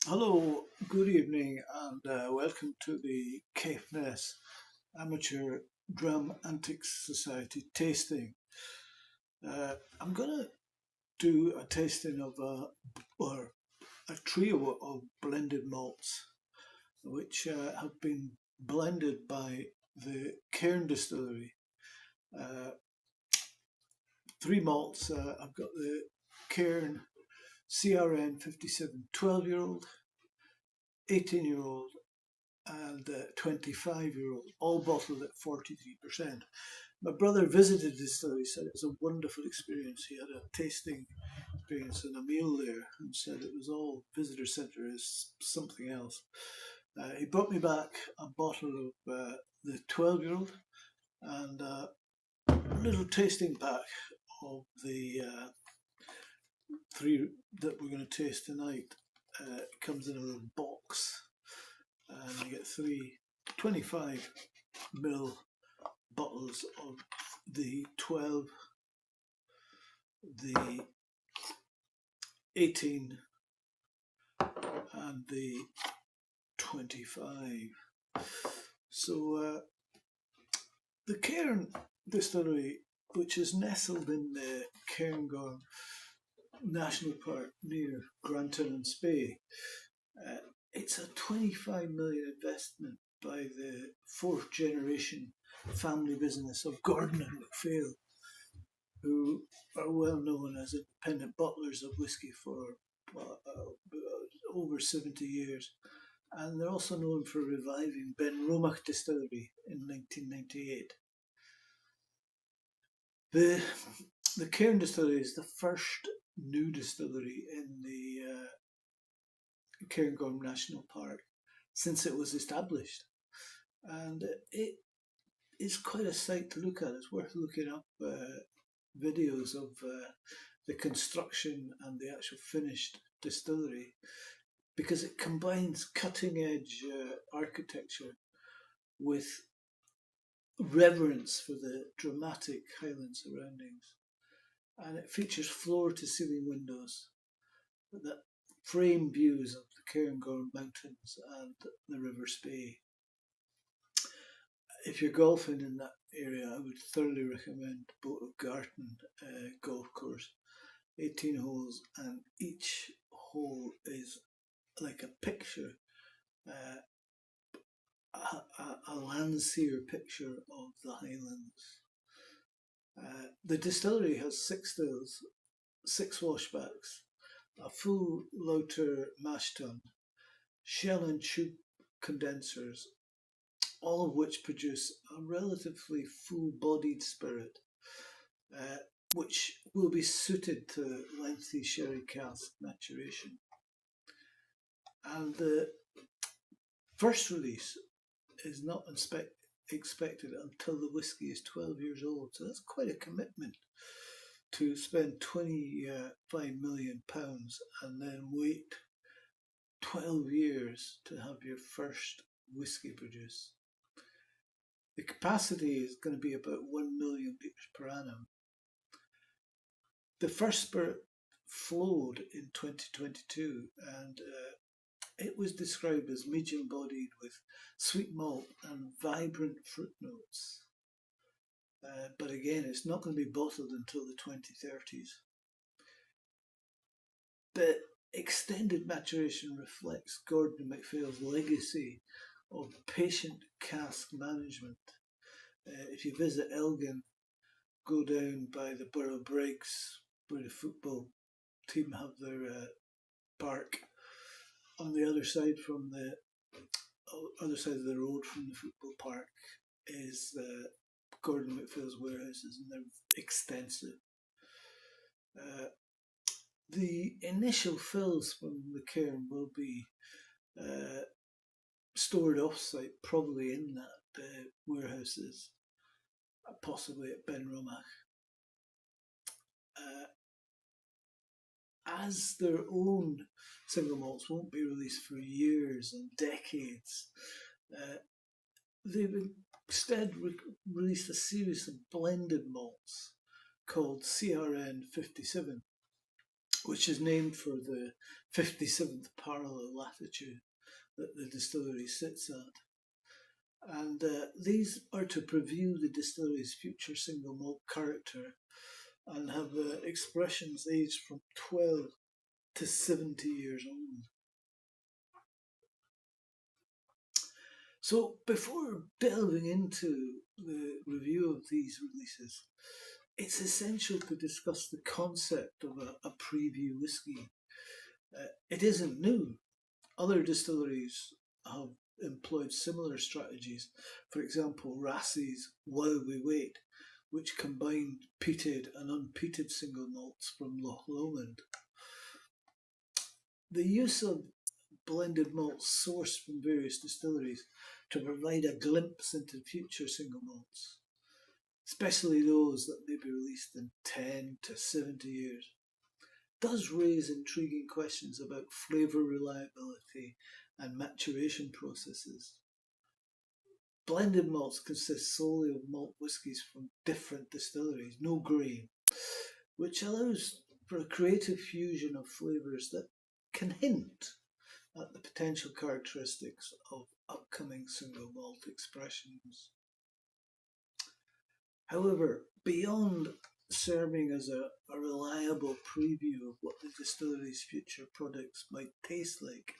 Hello, good evening, and welcome to the Caithness Amateur Drum Antiques Society tasting. I'm going to do a tasting of a trio of blended malts, which have been blended by the Cairn Distillery. Uh, Three malts. I've got the Cairn CRN 57 12-year-old, 18-year-old, and 25-year-old, all bottled at 43%. My brother visited the distillery, said it was a wonderful experience. He had a tasting experience and a meal there, and said it was all visitor centre is something else. He brought me back a bottle of the 12-year-old and a little tasting pack of the three that we're going to taste tonight. It comes in a little box, and you get three 25 ml bottles of the 12, the 18, and the 25. So the Cairn Distillery, which is nestled in the Cairngorms National Park near Grantown-on-Spey, it's a 25 million investment by the fourth generation family business of Gordon and MacPhail, who are well known as independent bottlers of whisky for over 70 years. And they're also known for reviving Benromach Distillery in 1998. The Cairn Distillery is the first new distillery in the Cairngorms National Park since it was established. And it is quite a sight to look at. It's worth looking up videos of the construction and the actual finished distillery, because it combines cutting edge architecture with reverence for the dramatic Highland surroundings. And it features floor to ceiling windows that frame views of the Cairngorms Mountains and the River Spey. If you're golfing in that area, I would thoroughly recommend Boat of Garton golf course. 18 holes, and each hole is like a picture, a Landseer picture of the Highlands. The distillery has 6 stills, 6 washbacks, a full Lauter mash tun, shell and tube condensers, all of which produce a relatively full-bodied spirit, which will be suited to lengthy sherry cask maturation. And the first release is not expected until the whisky is 12 years old, so that's quite a commitment to spend £25 million and then wait 12 years to have your first whisky produced. The capacity is going to be about 1 million litres per annum. The first spirit flowed in 2022, and it was described as medium bodied with sweet malt and vibrant fruit notes. But again, it's not going to be bottled until the 2030s. The extended maturation reflects Gordon MacPhail's legacy of patient cask management. If you visit Elgin, go down by the Borough Briggs, where the football team have their park. On the other side of the road from the football park is Gordon MacPhail's warehouses, and they're extensive. The initial fills from the cairn will be stored off-site, probably in that warehouses, possibly at Benromach. As their own single malts won't be released for years and decades, they've instead released a series of blended malts called CRN 57. which is named for the 57th parallel latitude that the distillery sits at. And these are to preview the distillery's future single malt character and have expressions aged from 12 to 70 years old. So before delving into the review of these releases, it's essential to discuss the concept of a preview whisky. It isn't new. Other distilleries have employed similar strategies. For example, Rassie's While We Wait, which combined peated and unpeated single malts from Loch Lomond. The use of blended malts sourced from various distilleries to provide a glimpse into future single malts, especially those that may be released in 10 to 70 years, does raise intriguing questions about flavour reliability and maturation processes. Blended malts consist solely of malt whiskies from different distilleries, no grain, which allows for a creative fusion of flavours that can hint at the potential characteristics of upcoming single malt expressions. However, beyond serving as a reliable preview of what the distillery's future products might taste like,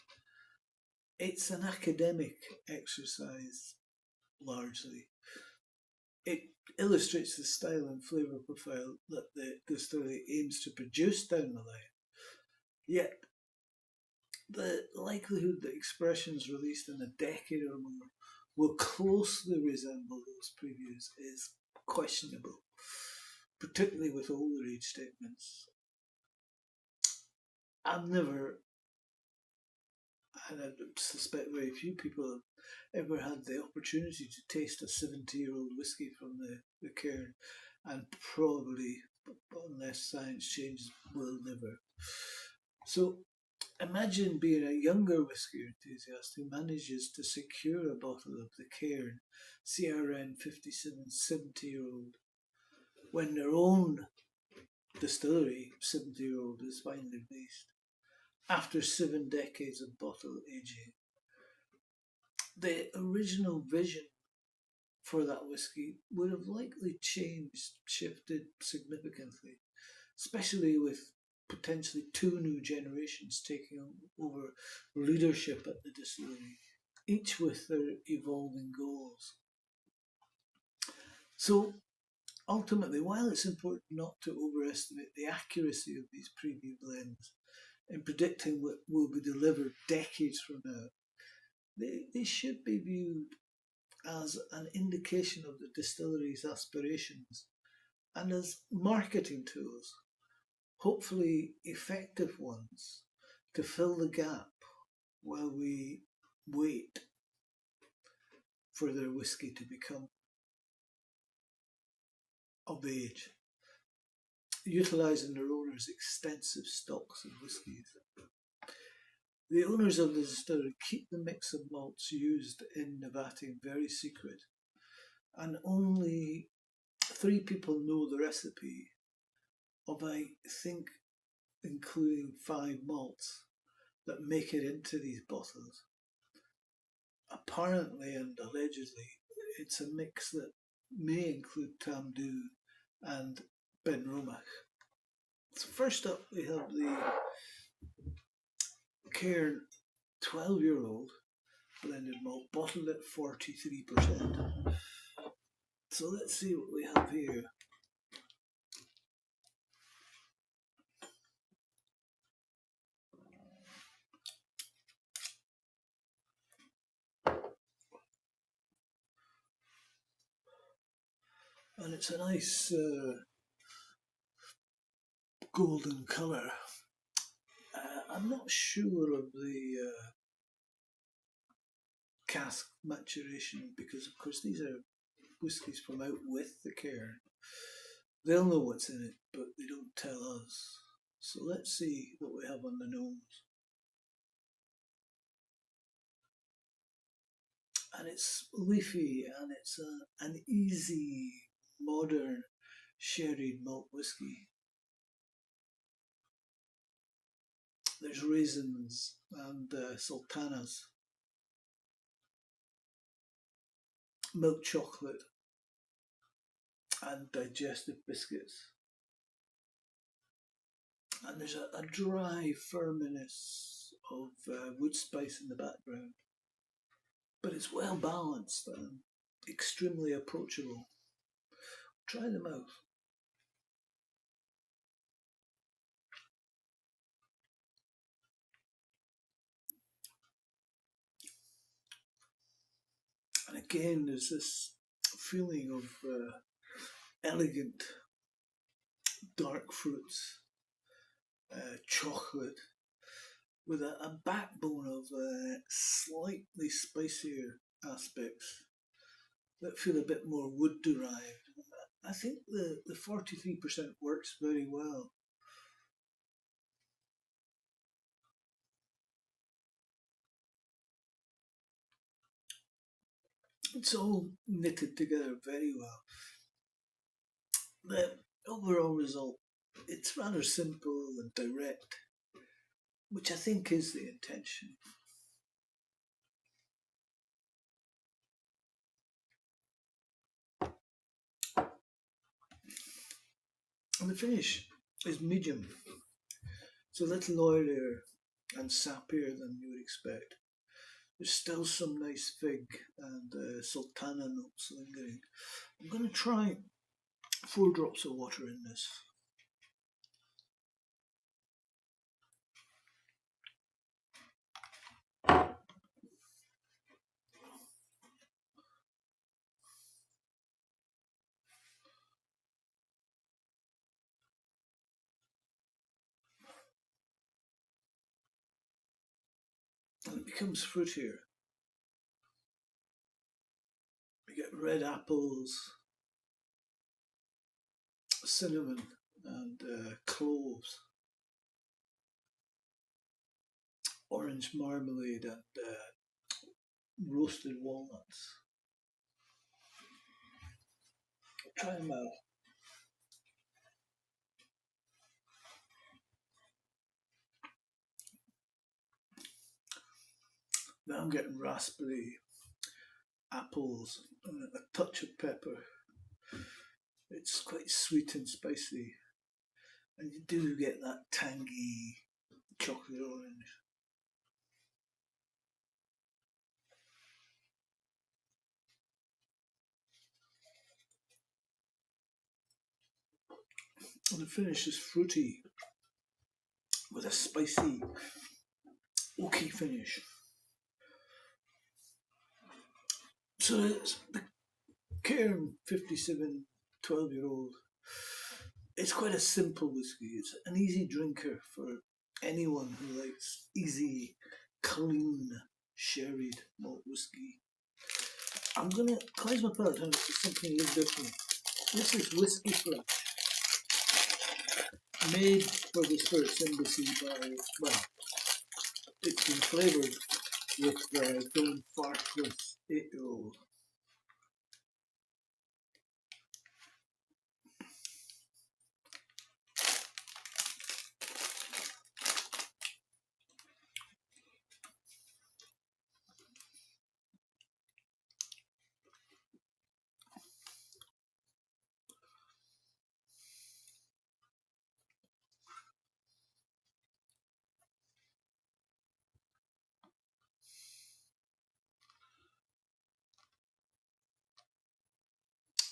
it's an academic exercise largely. It illustrates the style and flavour profile that the distillery aims to produce down the line. Yet, the likelihood that expressions released in a decade or more will closely resemble those previews is questionable, particularly with older age statements. I've never, and I suspect very few people have ever had the opportunity to taste a 70-year-old whisky from the Cairn, and probably, unless science changes, will never. So imagine being a younger whisky enthusiast who manages to secure a bottle of the Cairn CRN 57 70-year-old when their own distillery 70-year-old is finally released after 7 decades of bottle aging. The original vision for that whisky would have likely shifted significantly, especially with potentially 2 new generations taking over leadership at the distillery, each with their evolving goals. So ultimately, while it's important not to overestimate the accuracy of these preview blends in predicting what will be delivered decades from now, they should be viewed as an indication of the distillery's aspirations and as marketing tools, hopefully effective ones, to fill the gap while we wait for their whisky to become of age, utilising their owners' extensive stocks of whiskies. The owners of the distillery keep the mix of malts used in Nevating very secret, and only 3 people know the recipe of, I think, including 5 malts that make it into these bottles. Apparently and allegedly, it's a mix that may include Tamdhu and Benromach. So first up, we have the Cairn 12-year-old blended malt, bottled at 43%. So let's see what we have here. And it's a nice golden colour. I'm not sure of the cask maturation because, of course, these are whiskies from out with the Cairn. They'll know what's in it, but they don't tell us. So let's see what we have on the nose. And it's leafy, and it's an easy, modern sherry malt whisky. There's raisins and sultanas, milk chocolate, and digestive biscuits. And there's a dry firmness of wood spice in the background. But it's well balanced and extremely approachable. Try them out. And again, there's this feeling of elegant dark fruits, chocolate, with a backbone of slightly spicier aspects that feel a bit more wood derived. I think the 43% works very well. It's all knitted together very well. The overall result, it's rather simple and direct, which I think is the intention. And the finish is medium. It's a little oilier and sappier than you would expect. There's still some nice fig and sultana notes lingering. I'm going to try 4 drops of water in this. And it becomes fruitier. You get red apples, cinnamon, and cloves, orange marmalade, and roasted walnuts. Try them out. Now I'm getting raspberry, apples, and a touch of pepper. It's quite sweet and spicy, and you do get that tangy chocolate orange. And the finish is fruity with a spicy, oaky finish. So it's the Cairn 57 12-year-old. It's quite a simple whiskey. It's an easy drinker for anyone who likes easy, clean, sherried malt whiskey. I'm going to cleanse my palate and for something a little different. This is Whiskey Fresh, made for the Spirits Embassy by, well, it's been flavoured with Don't Farkless 8-year-old.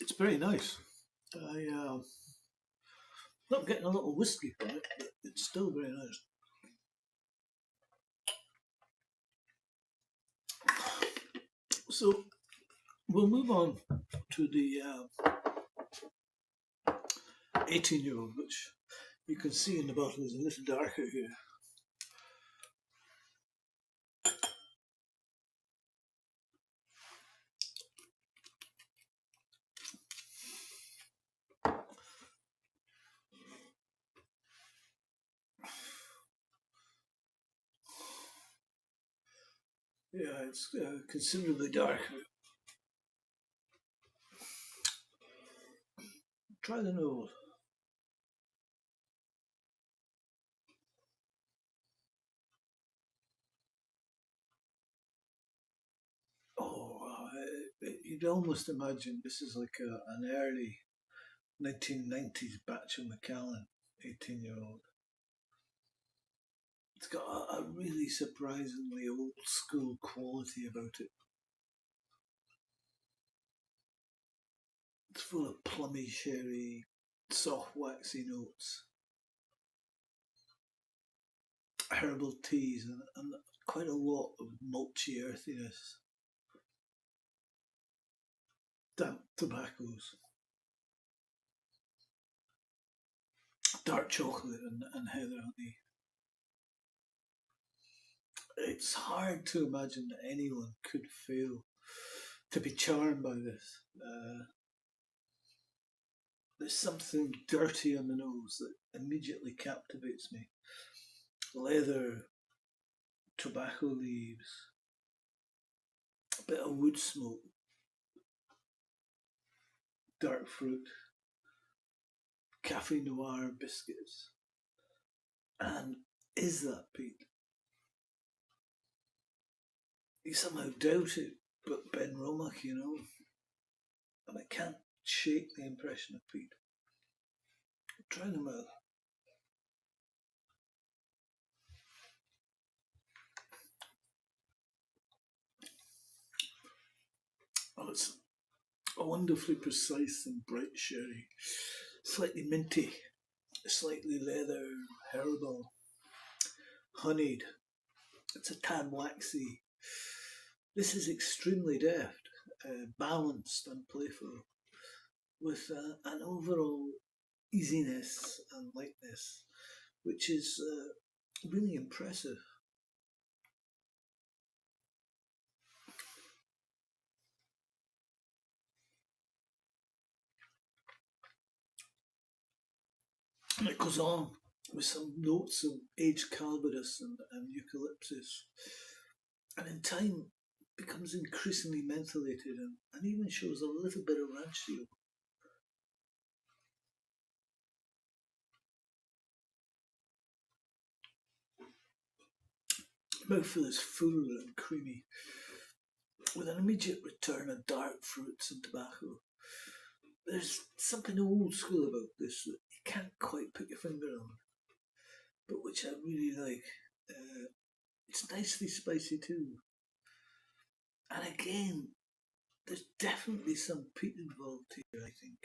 It's very nice. Not getting a little whiskey from it, but it's still very nice. So we'll move on to the 18-year-old, which you can see in the bottle is a little darker here. Yeah, it's considerably darker. Try the nose. You'd almost imagine this is like an early 1990s batch of Macallan, 18-year-old. It's got a really surprisingly old school quality about it. It's full of plummy sherry, soft waxy notes, herbal teas, and quite a lot of malty earthiness. Damp tobaccos, dark chocolate, and heather honey. It's hard to imagine that anyone could fail to be charmed by this. There's something dirty on the nose that immediately captivates me. Leather, tobacco leaves, a bit of wood smoke, dark fruit, cafe noir biscuits. And is that Pete? You somehow doubt it, but Benromach, and I can't shake the impression of Pete. Try them out. Oh, it's a wonderfully precise and bright sherry, slightly minty, slightly leather, herbal, honeyed. It's a tad waxy. This is extremely deft, balanced and playful, with an overall easiness and lightness, which is really impressive. And it goes on with some notes of aged calvados and eucalyptus, and in time becomes increasingly mentholated and even shows a little bit of ranch seal. Mouthful is full and creamy, with an immediate return of dark fruits and tobacco. There's something old school about this that you can't quite put your finger on, but which I really like. It's nicely spicy too. And again, there's definitely some peat involved here, I think.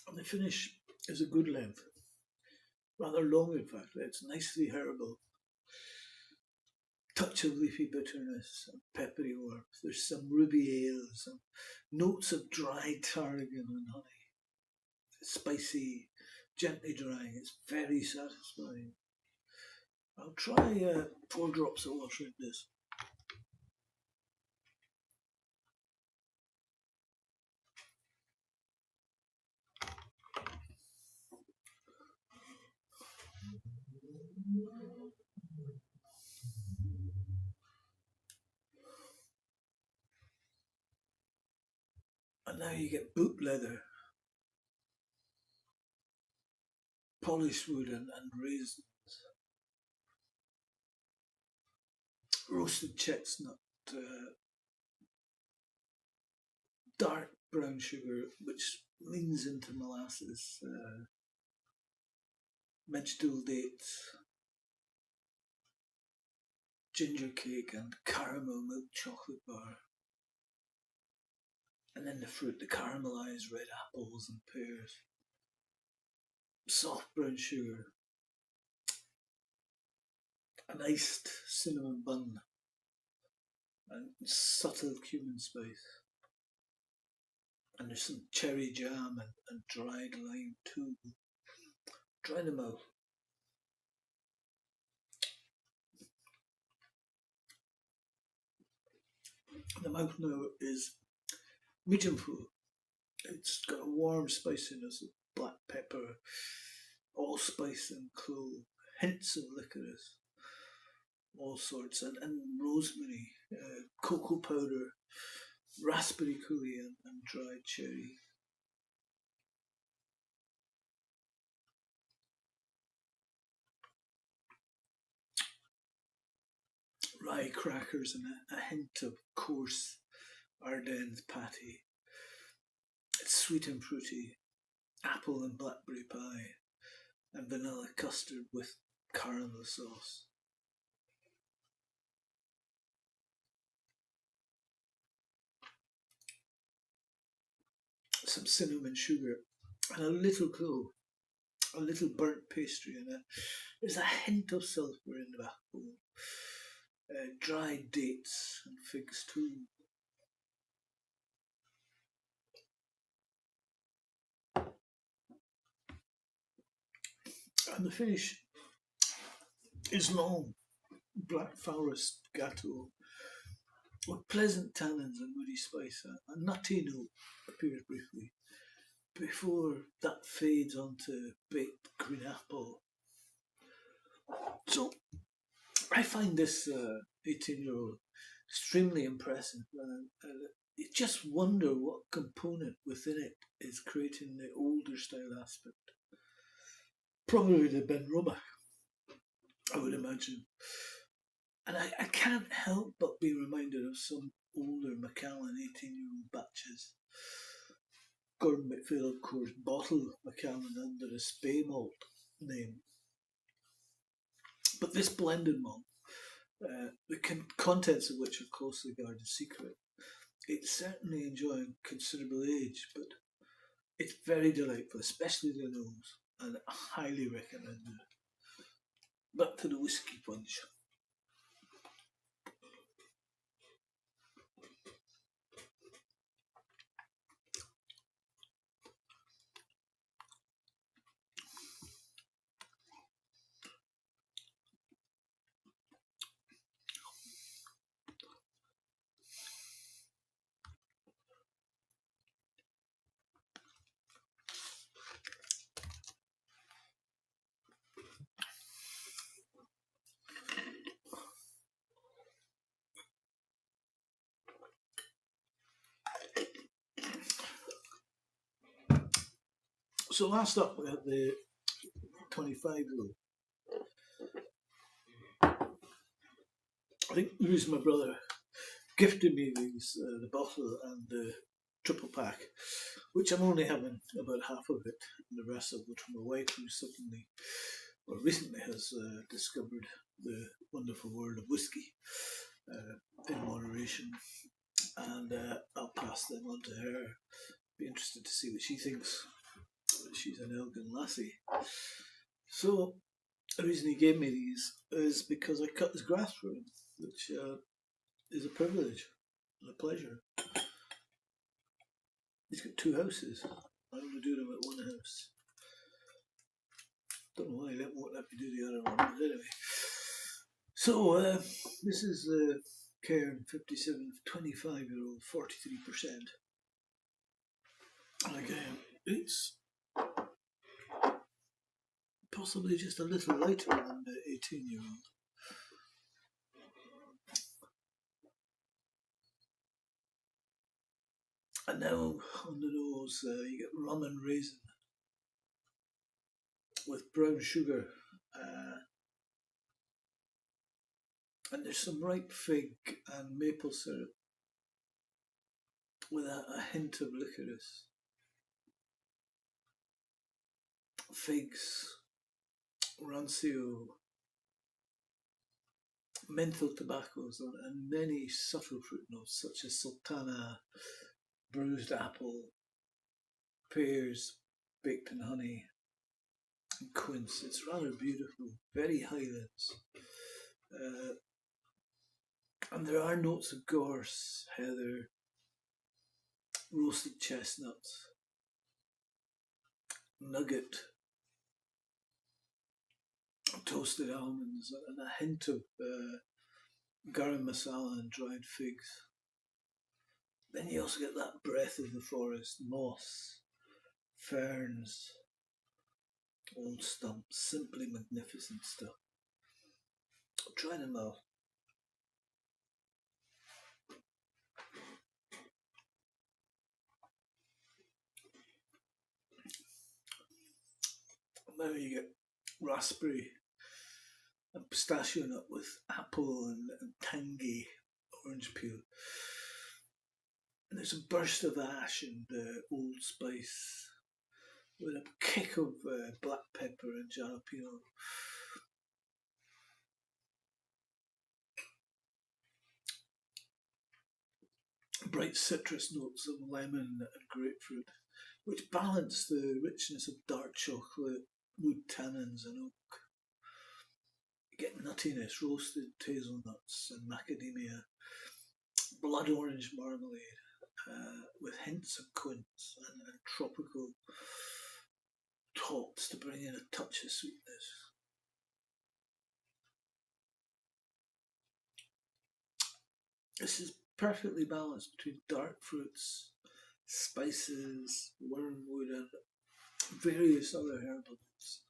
And the finish is a good length, rather long in fact. It's nicely herbal. Touch of leafy bitterness and peppery warmth. There's some ruby ale, some notes of dried tarragon and honey. It's spicy, gently drying. It's very satisfying. I'll try 4 drops of water in this. And now you get boot leather, polished wood, and raisins, roasted chestnut, dark brown sugar, which leans into molasses, vegetable dates, ginger cake, and caramel milk chocolate bar. And then the fruit, the caramelized red apples and pears, soft brown sugar, an iced cinnamon bun, and subtle cumin spice. And there's some cherry jam and dried lime too. Try them out. The mouth now is medium full. It's got a warm spiciness of black pepper, allspice and clove, hints of licorice, all sorts, and rosemary, cocoa powder, raspberry coulis, and dried cherry. rye crackers and a hint of coarse Ardennes patty. It's sweet and fruity, apple and blackberry pie, and vanilla custard with caramel sauce. Some cinnamon sugar and a little clove, a little burnt pastry in it. There's a hint of sulphur in the backbone. Dried dates and figs too. And the finish is long, black forest gateau with pleasant tannins and woody spice. A nutty note appears briefly before that fades onto baked green apple. So I find this 18-year-old extremely impressive. You just wonder what component within it is creating the older style aspect. Probably the Benromach, I would imagine. And I can't help but be reminded of some older Macallan 18-year-old batches. Gordon MacPhail, of course, bottled Macallan under a Spey Malt name. But this blended malt, the contents of which are closely guarded secret, it's certainly enjoying considerable age, but it's very delightful, especially the nose, and highly recommended. Back to the whiskey punch. So last up we have the 25-year-old. I think the reason my brother gifted me these, the bottle and the triple pack, which I'm only having about half of it, and the rest of it from my wife, who suddenly, or recently, has discovered the wonderful world of whiskey in moderation, and I'll pass them on to her. Be interested to see what she thinks. She's an Elgin lassie. So the reason he gave me these is because I cut his grass for him, which is a privilege and a pleasure. He's got 2 houses. I only do them at one house. Don't know why he won't let me do the other one, but anyway. So this is the Cairn 57 25-year-old, 43%. And again, it's possibly just a little lighter than the 18-year-old. And now on the nose, you get rum and raisin with brown sugar, and there's some ripe fig and maple syrup with a hint of licorice. Figs, rancio, menthol tobaccos, and many subtle fruit notes such as sultana, bruised apple, pears baked in honey, and quince. It's rather beautiful, very Highlands. And there are notes of gorse, heather, roasted chestnuts, nugget, toasted almonds, and a hint of garam masala and dried figs. Then you also get that breath of the forest, moss, ferns, old stumps, simply magnificent stuff. Try them out. Now you get raspberry and pistachio nut with apple and tangy orange peel. And there's a burst of ash and old spice with a kick of black pepper and jalapeno. Bright citrus notes of lemon and grapefruit, which balance the richness of dark chocolate, wood tannins, and oak. You get nuttiness, roasted hazelnuts and macadamia, blood orange marmalade, with hints of quince and tropical tops to bring in a touch of sweetness. This is perfectly balanced between dark fruits, spices, wormwood, and various other herbal notes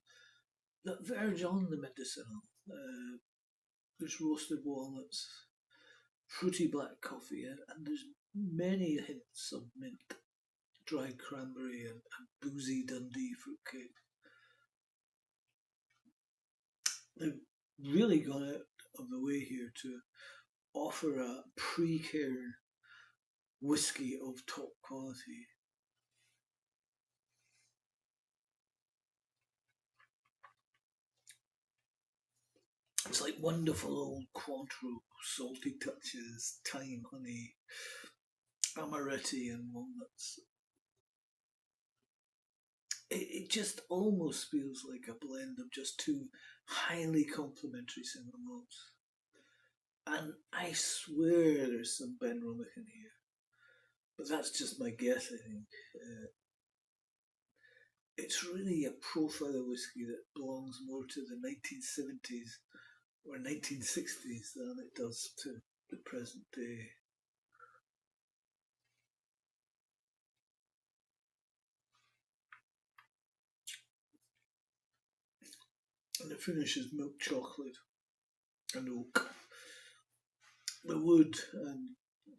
that verge on the medicinal. There's roasted walnuts, fruity black coffee, and there's many hints of mint, dried cranberry, and boozy Dundee fruitcake. They've really gone out of the way here to offer a pre-Cairn whisky of top quality. It's like wonderful old Cointreau, salty touches, thyme, honey, amaretti, and walnuts. It just almost feels like a blend of just two highly complementary single malts. And I swear there's some Benromach in here. But that's just my guess, I think. It's really a profile of whisky that belongs more to the 1970s or 1960s than it does to the present day. And the finish is milk chocolate and oak. The wood and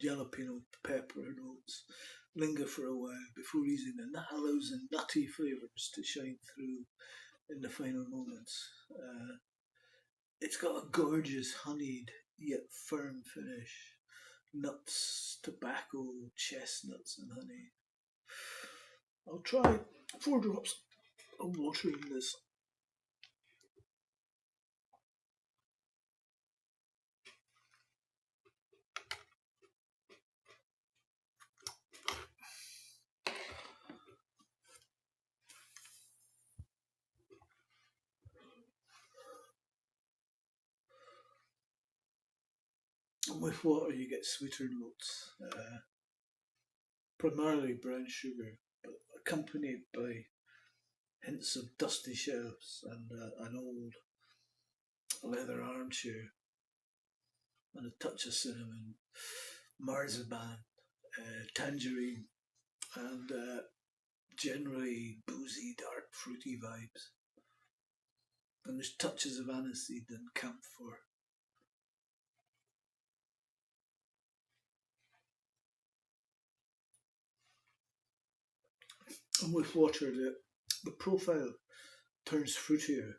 jalapeno pepper notes linger for a while before easing, and that allows the nutty flavours to shine through in the final moments. It's got a gorgeous honeyed yet firm finish. Nuts, tobacco, chestnuts, and honey. I'll try 4 drops of water in this. And with water, you get sweeter notes, primarily brown sugar, but accompanied by hints of dusty shelves and an old leather armchair, and a touch of cinnamon, marzipan, tangerine, and generally boozy, dark, fruity vibes. And there's touches of aniseed and camphor. And with water, the profile turns fruitier,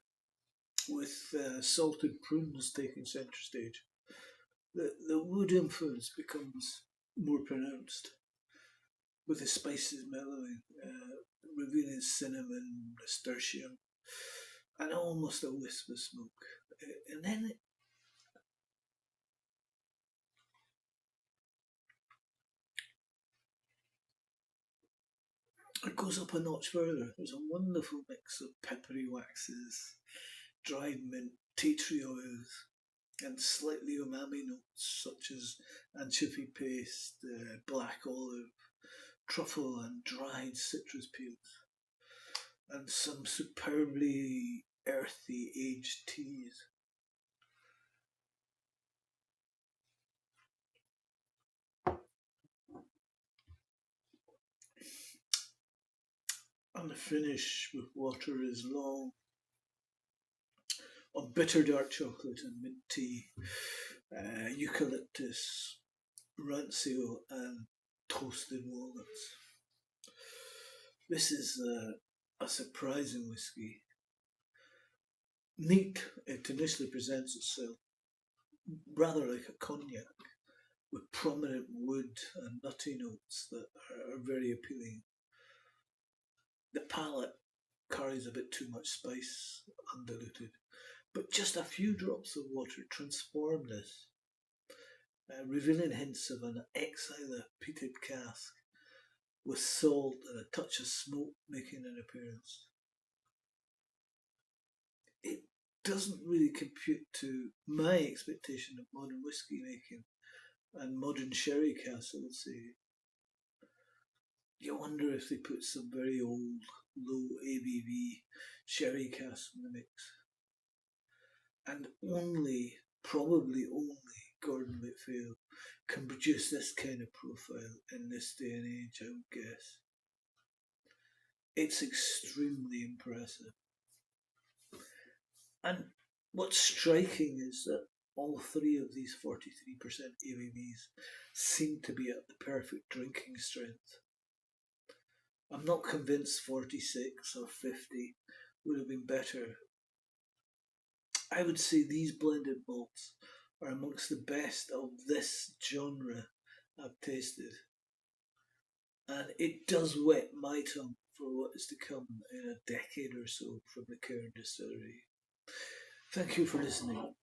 with salted prunes taking centre stage. The wood influence becomes more pronounced, with the spices mellowing, revealing cinnamon, nasturtium, and almost a wisp of smoke. And then it goes up a notch further. There's a wonderful mix of peppery waxes, dried mint, tea tree oils, and slightly umami notes such as anchovy paste, black olive, truffle, and dried citrus peels, and some superbly earthy aged teas. And the finish with water is long, on bitter dark chocolate and mint tea, eucalyptus, rancio, and toasted walnuts. This is a surprising whisky. Neat, it initially presents itself rather like a cognac, with prominent wood and nutty notes that are very appealing. The palate carries a bit too much spice, undiluted, but just a few drops of water transform this, revealing hints of an ex-Islay peated cask with salt and a touch of smoke making an appearance. It doesn't really compute to my expectation of modern whisky making and modern sherry casks, I would say. You wonder if they put some very old, low ABV sherry casks in the mix. And probably only, Gordon MacPhail can produce this kind of profile in this day and age, I would guess. It's extremely impressive. And what's striking is that all three of these 43% ABVs seem to be at the perfect drinking strength. I'm not convinced 46 or 50 would have been better. I would say these blended malts are amongst the best of this genre I've tasted. And it does whet my tongue for what is to come in a decade or so from the Cairn Distillery. Thank you for listening.